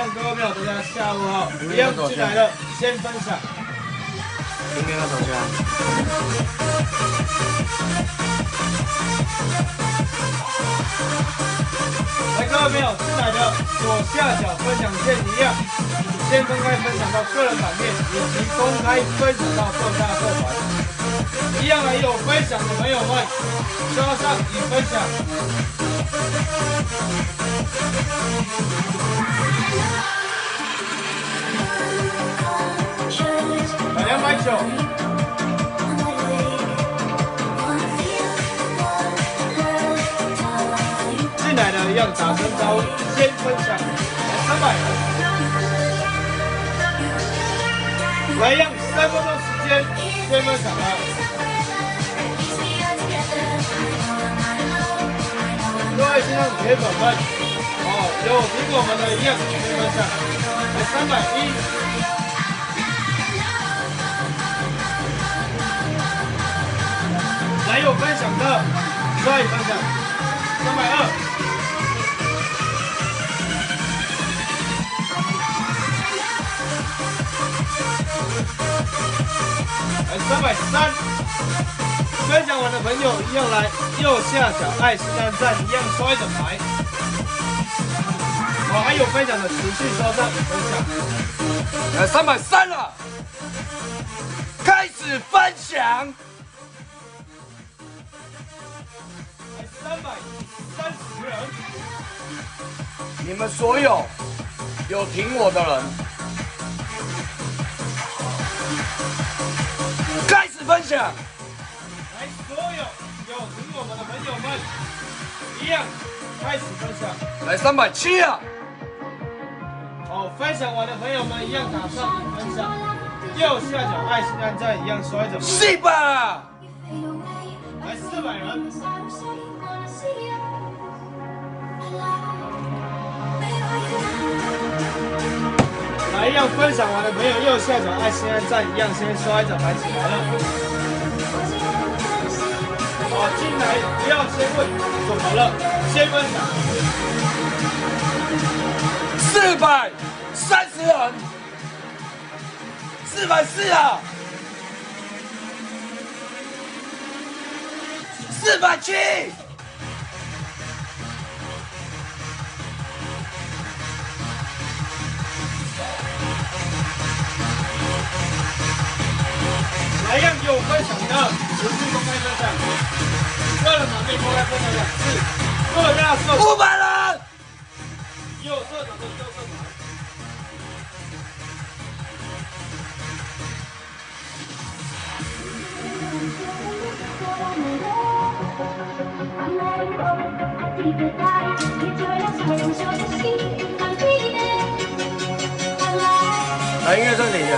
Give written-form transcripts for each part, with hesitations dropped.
样各位朋友，大家下午好。一样进来了，先分享。音乐要走下来。来，各位朋友，进来的左下角分享键一样，先公开分享到个人版面，以及公开分享到各大社团。一样还有分享的朋友们，刷上已分享。290。进来的一样打声招呼，先分享300人。来，一样3分钟时间，先分享了。各位线上铁粉们，有听我们的一样先分享，来310。还有分享的，刷一分享，320。来330。分享完的朋友一样来右下角爱心按赞，一样刷一整排。还有分享的持续刷上分享。来330了，开始分享。330人，你们所有有挺我的人，开始分享。来，所有有挺我们的朋友们，一样开始分享。来370啊！分享完的朋友们一样打上已分享，右下角爱心按赞一样刷一整400啊！来400人。来，一样分享完的朋友，右下角爱心按赞一样先刷一整排起来了。进来不要先问怎么了，先分享。430人，440啊，470。来，样有分享的持续公开分享，个人版面公开分享2次，各大社500人，右社长的右社团。来音乐正点的。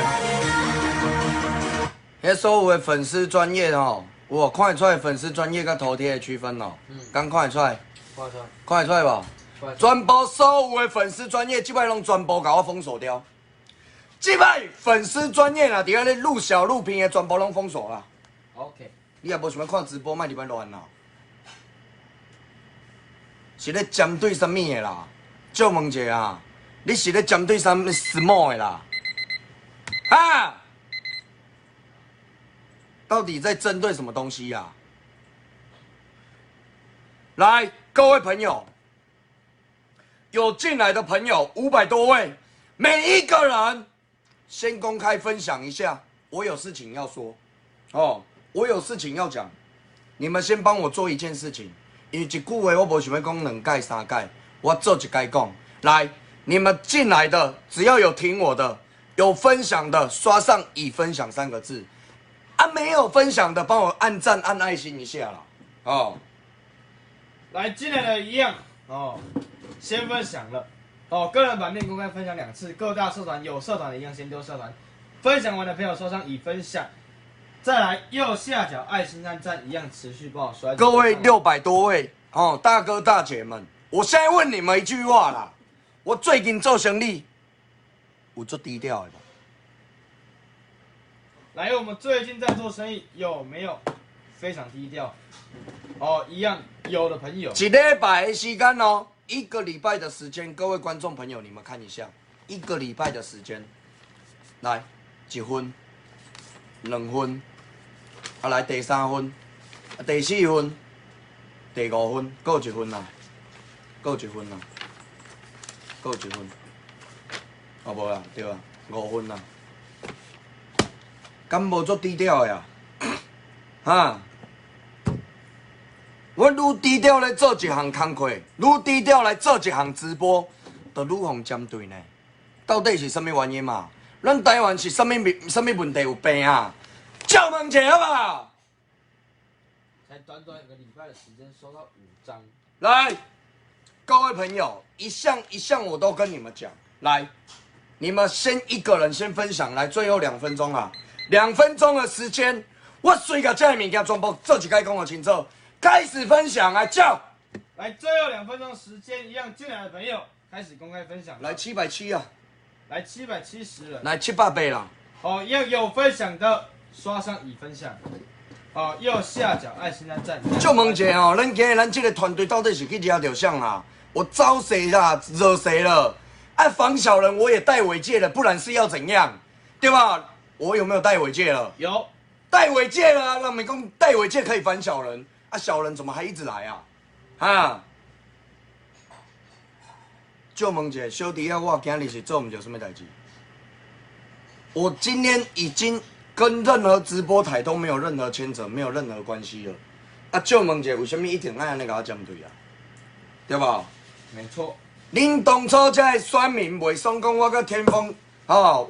迄所有的粉丝专业吼，有看得出来粉丝专业甲头贴的区分哦。刚看得出来，看得出来无？全部所有的粉丝专业，即摆拢全部甲我封锁掉。即摆粉丝专业啦，伫遐咧录小录屏的，全部拢封锁啦。OK。你也无想要看直播，莫伫遐乱啦。是咧针对什么的啦？借问者啊，你是咧针对什么 small 的啦？啊？到底在针对什么东西呀？来，各位朋友，有进来的朋友500多位，每一个人先公开分享一下，我有事情要说，我有事情要讲，你们先帮我做一件事情，因为一句话我无想要讲2届3届，我做一届讲。来，你们进来的只要有挺我的，有分享的，刷上已分享3个字。没有分享的，帮我按赞按爱心一下啦。来，进来的一样先分享了个人版面公开分享2次，各大社团有社团的一样先丢社团，分享完的朋友刷上已分享，再来右下角爱心按赞一样持续帮我刷。各位600多位大哥大姐们，我现在问你们一句话啦，我最近做生意有做低调的吧？来，我们最近在做生意有没有非常低调？一样有的朋友，一礼拜的时间1个礼拜的时间，各位观众朋友，你们看一下， 1个礼拜的时间，来1分、2分，来第3分，第4分，第5分，搁1分啦，搁1分啦，搁1分，无啦，对啊，5分啦，敢无足低调的啊？哈！我愈低调来做一项工课，愈低调来做一项直播，就愈互针对呢。到底是什么原因嘛？咱台湾是什么问题有病啊？叫问者好不好？才短短1个礼拜的时间，收到5张。来，各位朋友，一项我都跟你们讲，来，你们先一个人先分享，来，最后2分钟啊，2分钟的时间，我随甲这物件全部做一解讲个清楚。开始分享啊，叫来，最后2分钟时间，一样进来的朋友开始公开分享。来770啊，来770人，来700啦。哦，一样有分享的刷上已分享。哦，右下角爱心按赞。就问一下哦，咱这个团队到底是去惹到啥啊？我招谁啦？惹谁了？啊，防小人我也戴尾戒了，不然是要怎样？对吧？我有没有戴尾戒了？有，戴尾戒了啊，那没讲戴尾戒可以防小人。啊，小人怎么还一直来啊？啊！就问一下，小弟啊，我今日是做唔到什么代志？我今天已经跟任何直播台都没有任何牵扯，没有任何关系了。啊，就问一下，为什么一定爱安尼甲我针对啊？对吧？没错。恁当初这个选民袂爽讲我甲天风，哦，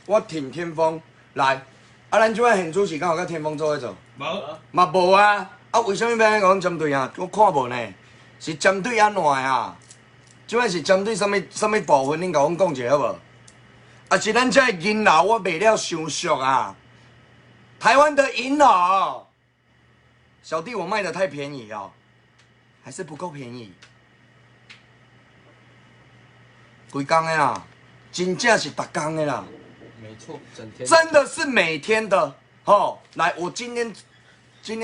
我挺天风来。啊，咱即摆现主是敢有甲天风做伙做？无。嘛无啊。啊，为什么要安讲针对啊？我看无呢，是针对安怎啊？即摆是针对什么部分？恁甲阮讲一下好无？啊，是咱这银楼我卖了伤俗啊！台湾的银楼，小弟我卖的太便宜哦，还是不够便宜。规工的啦，真正是逐工的啦。没错，整天。真的是每天的哦。来，我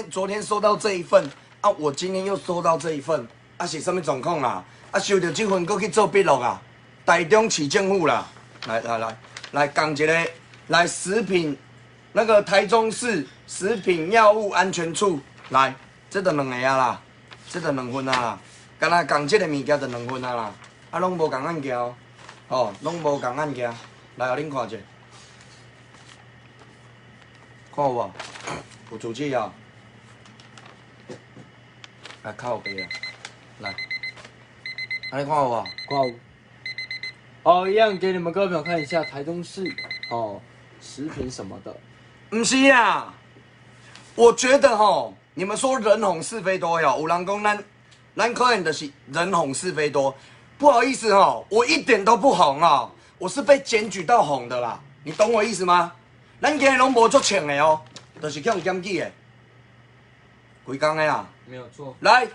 昨天收到这一份啊，我今天又收到这一份啊，是什么状况啊？啊，收到这份，搁去做笔录啊。台中市政府啦，来讲一个，来食品那个台中市食品药物安全处来，这就2个啊啦，这就2份啊啦，干那讲这个物件就2份啊啦，啊拢无共案件哦，拢无共案件，来，互恁看者，看有无？有主机啊。来靠背啊，来，安尼看有无？挂五。哦，一样给你们各位朋友看一下台中市哦食品什么的。不是啊，我觉得吼，你们说人红是非多哟，有人讲咱可能就是人红是非多。不好意思吼，我一点都不红啊，我是被检举到红的啦，你懂我意思吗？咱今日拢无足穿的哦，就是去用检举的，规工的啦。没有错。来，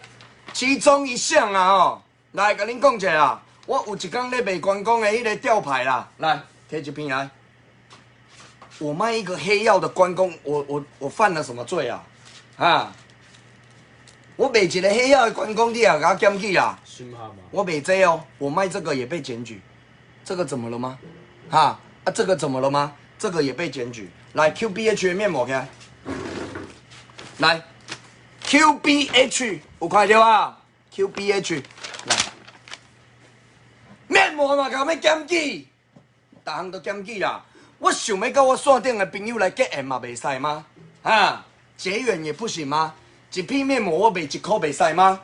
其中一项啊吼，来甲恁讲一下啦。我有一天咧卖关公的迄个吊牌啦，来贴一片来。我卖一个黑曜的关公，我犯了什么罪啊？啊！我卖一个黑曜的关公，你也给我检举啦？我卖这哦，我卖这个也被检举，这个怎么了吗？哈啊，这个怎么了吗？这个也被检举。来 QBH 的面膜看，来 QBH 有看到啊 ？QBH 来。面膜嘛，甲我检举，逐项都检举啦。我想要跟我线顶的朋友来结缘嘛，袂使吗？啊，结缘也不行吗？一片面膜我卖1块袂使吗？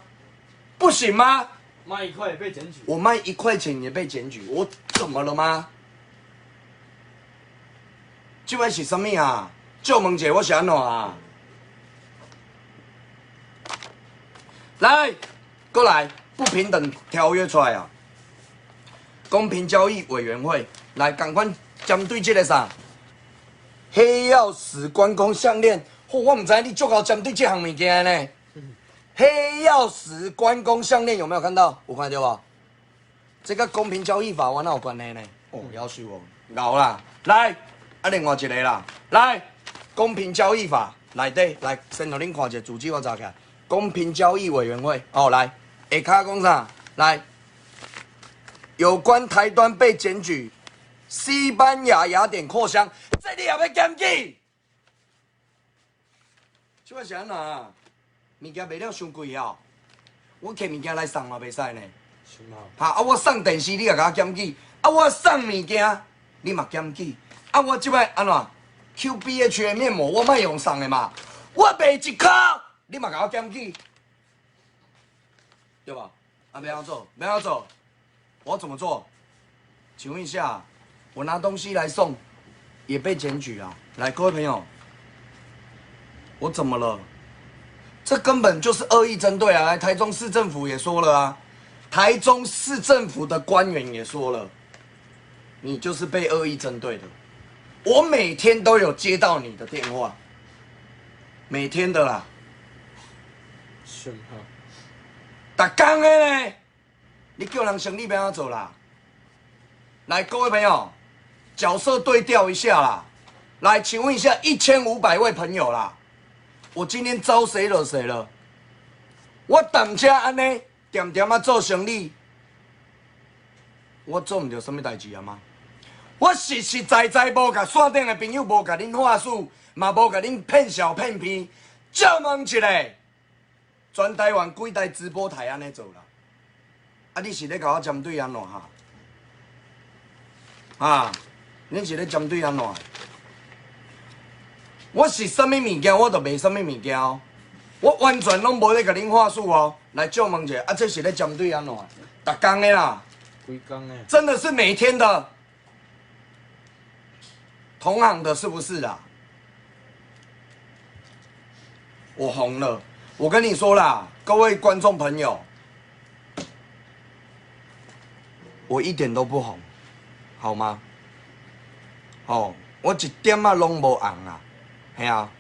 不行吗？卖1块也被检举。我卖1块钱也被检举，我怎么了吗？这位是什么啊？就问者我是安怎啊？来，过来，不平等条约出来啊！公平交易委员会来，赶快针对这个啥黑曜石关公项链，我唔知你足够针对这项物件呢。黑曜石关公项链有没有看到？有看到吧？这个公平交易法我哪有关系呢？哦，要死我，咬啦！来，啊，另外一个啦，来，公平交易法内底来，先让恁看一下主旨我查起来。公平交易委员会，哦，来，下骹讲啥？来。有关台端被检举西班牙雅典扩香，这你也要检举？这摆是安怎啊？物件卖了伤贵哦，我摕物件来送嘛袂使呢。哈，我送电视你也甲我检举，我送物件你嘛检举，我即摆安怎 ？QBH 的面膜我卖用送的嘛，我卖1箍，你嘛甲我检举，对吧？要安怎做？要安怎做？我怎么做？请问一下，我拿东西来送，也被检举了。来，各位朋友，我怎么了？这根本就是恶意针对啊！来，台中市政府也说了啊，台中市政府的官员也说了，你就是被恶意针对的。我每天都有接到你的电话，每天的啦。是哈。逐天的呢，你叫人生意要安怎做啦？来，各位朋友，角色对调一下啦。来，请问一下1500位朋友啦，我今天招谁惹谁了？我当家安尼点点啊做生意，我做唔到什么代志啊吗？我实实在在无甲线顶的朋友无甲恁话术，嘛无甲恁骗笑骗骗。借问一下，全台湾几台直播台安尼做啦？啊，你是咧甲我针对安怎哈？啊，恁是咧针对安怎？我是啥物物件，我就卖啥物物件哦。我完全拢无咧甲恁话术哦。来借问一下，这是咧针对安怎？逐工的啦，规工的，真的是每天的。同行的是不是啦？我红了，我跟你说啦，各位观众朋友，我一点都不红，好吗？哦，我一点啊拢无红啊，嘿啊，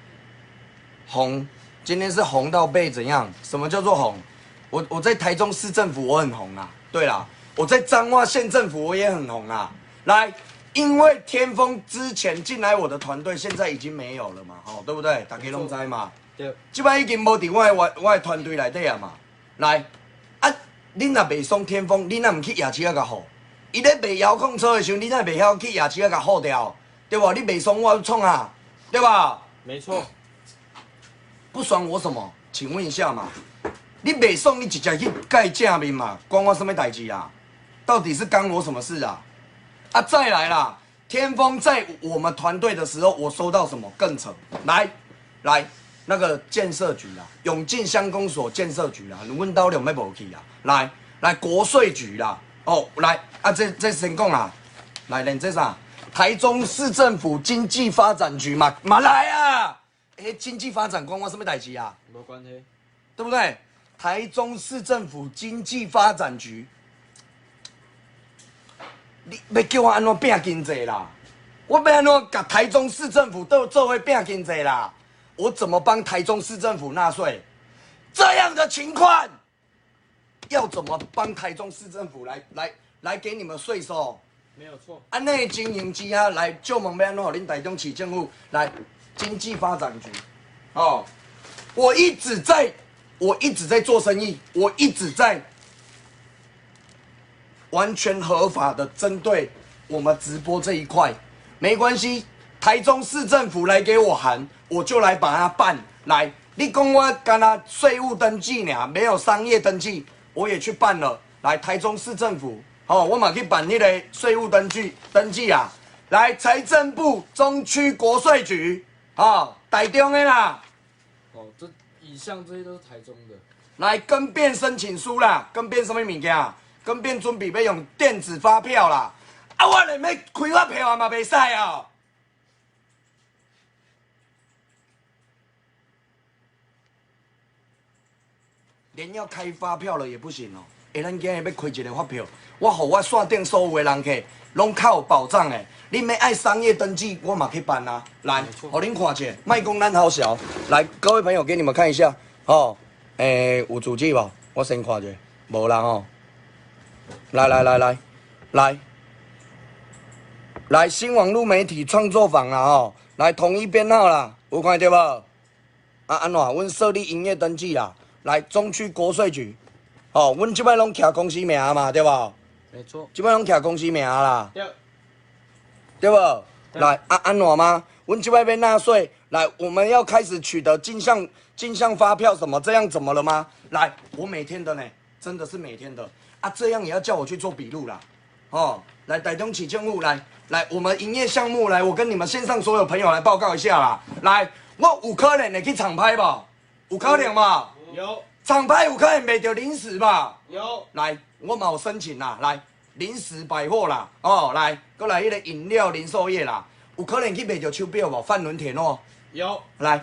红，今天是红到被怎样？什么叫做红？我在台中市政府我很红啊，对啦，我在彰化县政府我也很红啊，来。因为天风之前进来我的团队，现在已经没有了嘛，吼，对不对？大家拢知嘛。对。即摆已经无伫我的团队内底啊嘛。来，啊，恁若袂爽天风，恁若唔去夜市啊甲好？伊咧卖遥控车的时候，恁若袂晓去夜市啊甲好掉，对吧？你袂爽我创啊，对吧？没错。不爽我什么？请问一下嘛，你袂爽，你直接去盖正面嘛，关我什么代志啊？到底是干我什么事啊？啊，再来啦！天风在我们团队的时候，我收到什么更扯？来，那个建设局啦，永进乡公所建设局啦，阮兜两要无去啦。来，国税局啦，哦，来啊，这先讲啦。来，连这啥？台中市政府经济发展局嘛来啊！经济发展关我什么代志啊？没关系，对不对？台中市政府经济发展局。你要叫我安怎拼经济啦？我要安怎甲台中市政府做伙拼经济啦？我怎么帮台中市政府纳税？这样的情况，要怎么帮台中市政府来给你们税收？没有错。安内经营机啊，来就问要安怎互恁台中市政府来经济发展局？哦，我一直在做生意，我一直在。完全合法的针对我们直播这一块，没关系。台中市政府来给我函，我就来把它办。来，你讲我干那税务登记呢，没有商业登记，我也去办了。来，台中市政府，哦，我嘛去办那个税务登记啊。来，财政部中区国税局，哦，台中的啦。哦，这以上这些都是台中的。来，更变申请书啦，更变什么物件？更变准备要用电子发票啦，我连要开发票嘛袂使哦。连要开发票了也不行哦。咱今日要开一个发票，我线顶所有的人客拢较有保障的。恁要爱商业登记，我嘛去办啊。来，互恁看者，莫讲咱好小。来，各位朋友，给你们看一下，哦，有主机无？我先看者，无啦吼。来，新网络媒体创作坊啦吼，来统一编号啦，有看到无？啊，安怎？阮设立营业登记啦，来中区国税局，哦，阮即摆拢徛公司名嘛，对无？没错，即摆拢徛公司名啦，对，对不？对来，安怎吗？阮即摆要纳税，来，我们要开始取得进项发票什么？这样怎么了吗？来，我每天的呢，真的是每天的啊，这样也要叫我去做笔录啦，哦，来，台中市政府来，我们营业项目来，我跟你们线上所有朋友来报告一下啦，来，我有可能会去厂拍吧？有可能嘛？有厂拍有可能卖到零食吧？有，来，我嘛有申请啦，来，零食百货啦，哦，来，过来迄个饮料零售业啦，有可能去卖到手表无？范伦铁诺，有，来，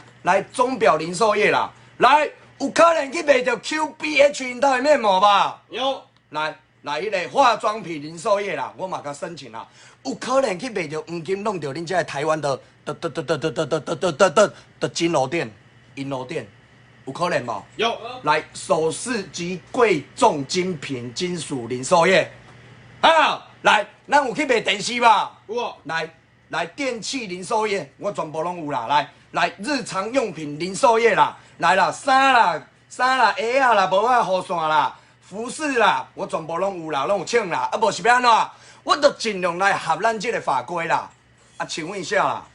钟表零售业啦，来，有可能去卖到 QBH 因兜的面膜吧？有，来，迄个化妆品零售业啦，我嘛甲申请啦，有可能去卖到黄金弄到恁遮台湾的金楼店、银楼店，有可能无？有，来，首饰及贵重精品金属零售业，啊，来，咱有去卖电视吧？有，来，电器零售业，我全部拢有啦。来，日常用品零售业啦，来啦，衫啦，鞋啊啦，帽啊，雨伞啦，服饰啦，我全部拢有啦，拢有请啦。啊，无是要安怎？我都尽量来合咱这个法规啦。啊，请问一下啦，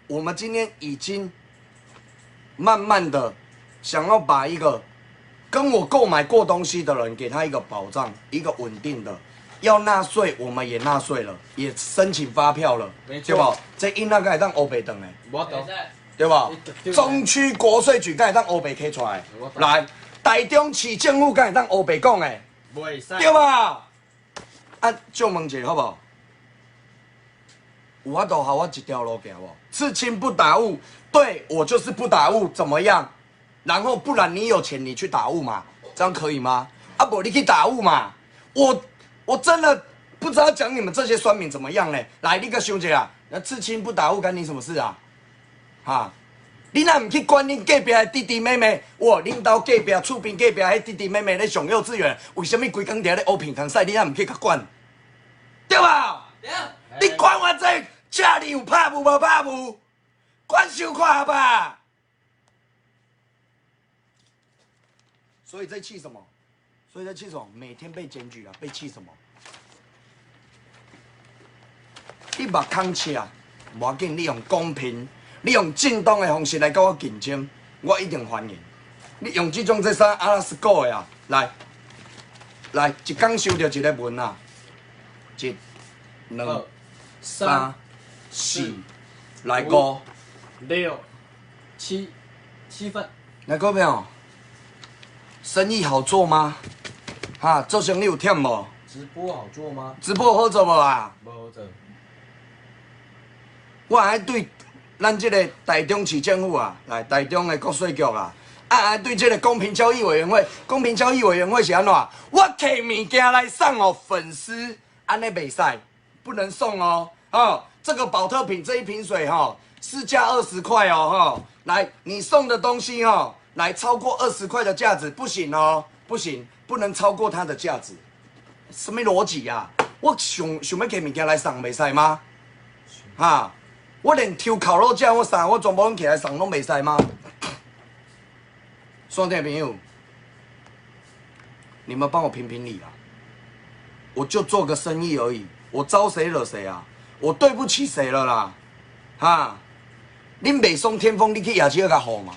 我们今天已经慢慢的想要把一个跟我购买过东西的人，给他一个保障，一个稳定的。要纳税，我们也纳税了，也申请发票了，没错对不？这应该会当欧北等的，我懂，对不？对中区国税局会当欧北开出来我，懂来，台中市政府会当欧北讲的，袂使，对吧？啊，就问一下好不好？有法度好我一条路行不？刺青不打雾，对我就是不打雾，怎么样？然后不然你有钱你去打雾嘛，这样可以吗？啊不，你去打雾嘛，我真的不知道讲你们这些酸民怎么样嘞。来，你个想一下，那刺青不打雾干你什么事啊？哈，你哪唔去管恁隔壁的弟弟妹妹？哇，恁兜隔壁、厝边隔壁迄弟弟妹妹咧上幼稚园，为什么规工伫咧乌品堂赛？你哪唔去甲管？对吧？对，你管我这家里有拍无无拍无？管想看吧。所以在气什么？每天被检举啊，被气什么？你目空赤，无要紧，你用公平，你用正当的方式来跟我竞争，我一定欢迎。你用这种衫阿拉斯果的啊，来，一天收到一个文啊，一、两、三、四，来五、 6、7份，来股票，生意好做吗？哈，做生意有忝无？直播好做吗？直播好做无啊？无好做，我爱对咱这个台中市政府啊，来台中的国税局啊，爱对这个公平交易委员会，公平交易委员会是安怎？我摕物件来送哦粉丝，安尼袂使，不能送哦。哦，这个保特瓶这一瓶水哈、哦，市价20块哦哈、哦，来你送的东西哈、哦，来超过20块的价值不行哦，不行，不能超过它的价值。什么逻辑啊？我想要摕物件来送，袂使吗？哈，我连抽烤肉酱我送，我全部拢起来送，拢袂使吗？双店朋友，你们帮我评评理啊！我就做个生意而已，我招谁惹谁啊？我对不起谁了啦？哈，恁袂爽天风，你去夜市甲好嘛？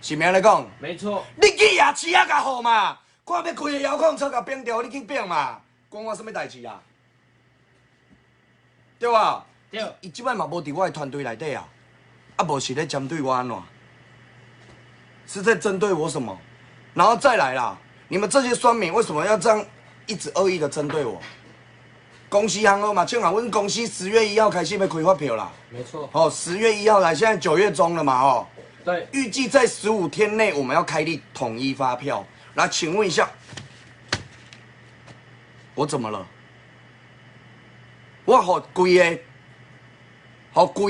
是咪安尼讲？没错，你去夜市啊甲好嘛？看要开个遥控车甲变掉，你去变嘛？关我什么代志啊？对吧？对，伊即摆嘛无伫我的团队内底啊，啊无是咧针对我安怎？是在针对我什么？然后再来啦，你们这些酸民为什么要这样一直恶意的针对我？公司行好嘛，正好阮公司10月1号开始要开发票啦。没错，哦，10月1号来，现在9月中了嘛，哦，对，预计在15天内我们要开立统一发票。来，请问一下，我怎么了？我互规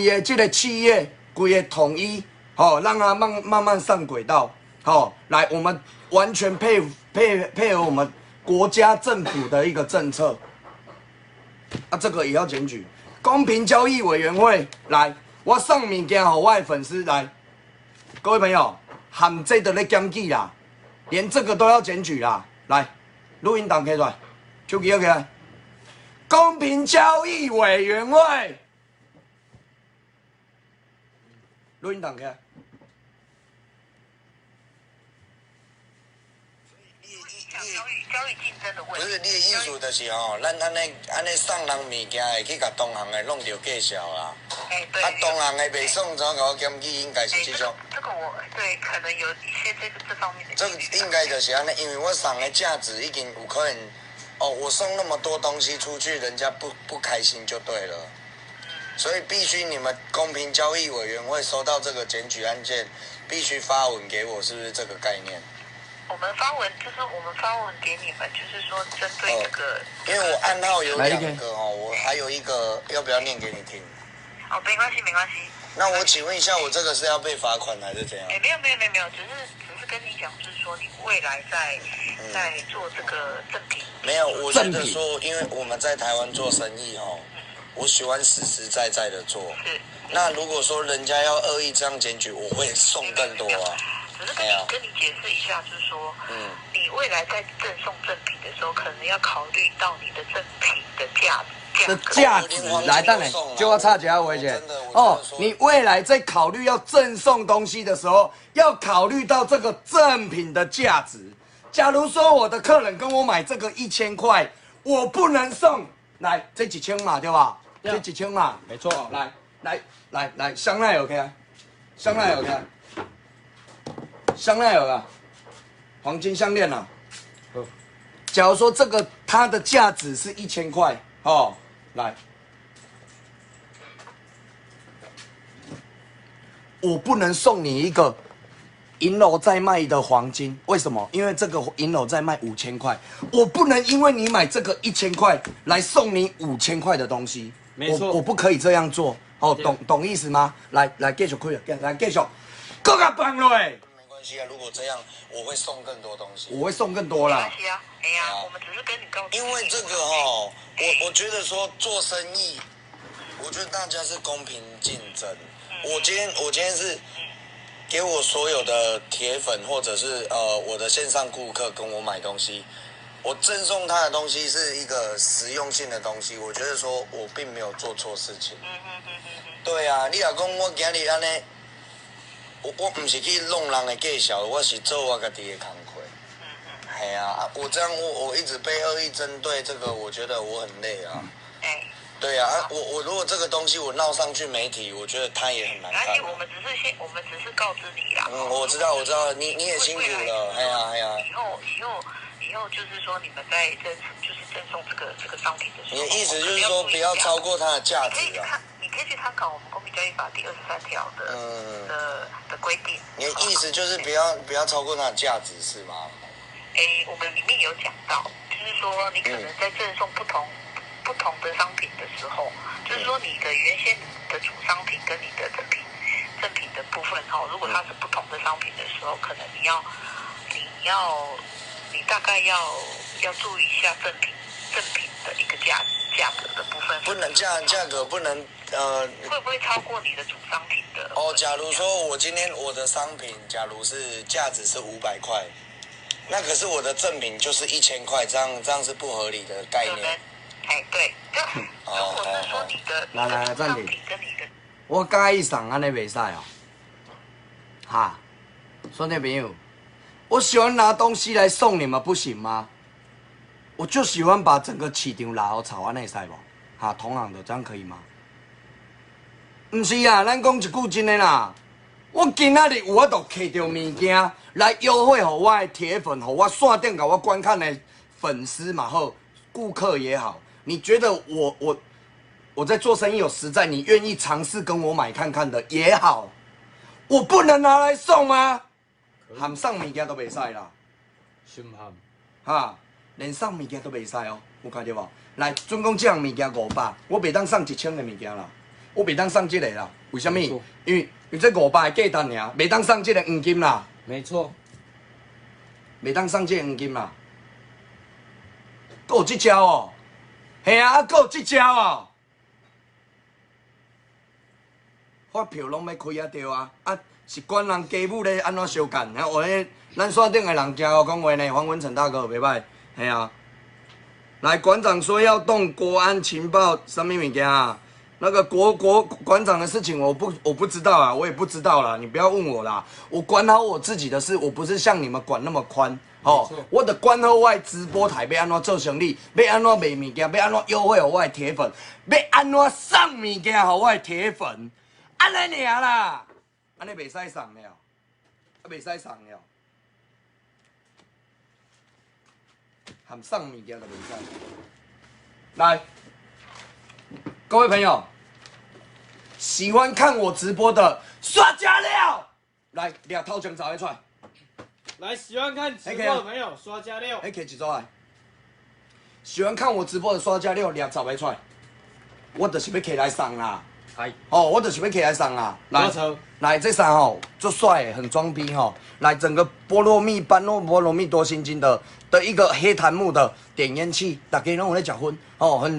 个这个企业，规个统一，好、让它慢慢上轨道。好、来，我们完全配合我们国家政府的一个政策。啊，这个也要检举。公平交易委员会来，我送物件给我的粉丝来，各位朋友，含这的咧检举啦，连这个都要检举啦。来，录音档开出来，手机要起来。公平交易委员会，录音档开。交易竞争的问题。不是，你的意思就是吼，咱安尼送人物件会去甲同行的弄着计销啦。对。啊，同行的袂送，怎甲我检举？应该是这种。这个我对可能有一些这方面的。这个应该就是安尼，因为我送的价值已经有可能，我送那么多东西出去，人家不开心就对了。所以必须你们公平交易委员会收到这个检举案件，必须发文给我，是不是这个概念？我们发文就是我们发文给你们，就是说针对这个。因为我暗号有2个哦，我还有一个要不要念给你听？没关系没关系。那我请问一下，我这个是要被罚款还是怎样？没有，只是跟你讲，就是说你未来在做这个赠品。没有，我觉得说，因为我们在台湾做生意哦，我喜欢实实在在的做。是。那如果说人家要恶意这样检举，我会送更多啊。只是跟你解释一下，就是说，你未来在赠送赠品的时候，可能要考虑到你的赠品的价值。来，等下，就我插一下话者。你未来在考虑要赠送东西的时候，要考虑到这个赠品的价值。假如说我的客人跟我买这个1000块，我不能送，来这1000嘛，对吧？这1000嘛，没错。来，香奈儿 OK， 香奈儿 OK。香奈儿啊，黄金项链啊。假如说这个它的价值是1000块，来，我不能送你一个银楼在卖的黄金，为什么？因为这个银楼在卖5000块，我不能因为你买这个1000块来送你5000块的东西，没错，我不可以这样做，懂意思吗？来，继续开了，来继续，搁甲放落。如果这样，我会送更多东西。我会送更多啦。没关系啊，我们只是跟你告诉。因为这个我觉得说做生意，我觉得大家是公平竞争。我今天是给我所有的铁粉或者是我的线上顾客跟我买东西，我赠送他的东西是一个实用性的东西。我觉得说我并没有做错事情。对啊，你若讲我今日安尼。我不是去弄人的计销，我是做我家己的工课。系啊，我这样我一直被恶意针对，这个我觉得我很累啊。对啊，我如果这个东西我闹上去媒体，我觉得他也很难看。而且我们只是告知你啦。我知道，你也辛苦了，哎呀。以后就是说你们在赠送这个商品的时候，你的意思就是说不要超过它的价值啊。你可以去参考我们公平交易法第23条的规定。你的意思就是不要超过它的价值是吗？我们里面有讲到，就是说你可能在赠送不同的商品的时候，就是说你的原先的主商品跟你的赠品的部分如果它是不同的商品的时候，可能你大概要注意一下赠品的一个价格的部分。不能价格不能会不会超过你的主商品的？假如说我今天我的商品假如是价值是500块，那可是我的赠品就是1000块，这样是不合理的概念。对。如果是说你的暂停。跟你的，我介意送安尼袂使哦。哈，兄弟朋友，我喜欢拿东西来送你们，不行吗？我就喜欢把整个市场拉好炒，安尼使无？哈，同行的这样可以吗？唔是啊，咱讲一句真的啦，我今仔日有法度摕到物件来优惠给我的铁粉，给我线顶给我观看的粉丝嘛好，顾客也好，你觉得我在做生意有实在，你愿意尝试跟我买看看的也好，我不能拿来送吗？含送物件都袂使啦，凶悍，哈，连送物件都袂使哦，有看到无？来，总共这样物件500，我袂当送1000的物件啦，我袂当送这个啦。为什么？因为这500的价单尔，袂当送这个黄金啦。没错，袂当送这个黄金啦。还有这招哦，嘿啊，还有这招哦。发票拢要开啊着啊，是管人家母咧安怎相干，我咧咱线顶的人听我讲话呢，黄文成大哥袂歹，嘿啊，来，馆长说要动国安情报什么物件啊？那个馆长的事情我不知道啊，我也不知道啦，你不要问我啦，我管好我自己的事，我不是像你们管那么宽。哦，我得管好我的直播台要安怎做生意，要安怎卖物件，要安怎优惠给我的铁粉，要安怎送物件给我的铁粉，安尼尔啦，安尼袂使送了，袂使送了，含送物件都袂使。来，各位朋友，喜欢看我直播的刷加料，来俩头前找一出来。来，喜欢看直播的朋友刷加6，可以一组来。喜欢看我直播的刷加6，俩找袂出来。我就是要起来送啦。嗨，哦，我就是要起来送啦。来，这衫吼，足帅的，很装逼吼。来，整个菠萝蜜多心经的一个黑檀木的点烟器，大家拢有在食薰哦，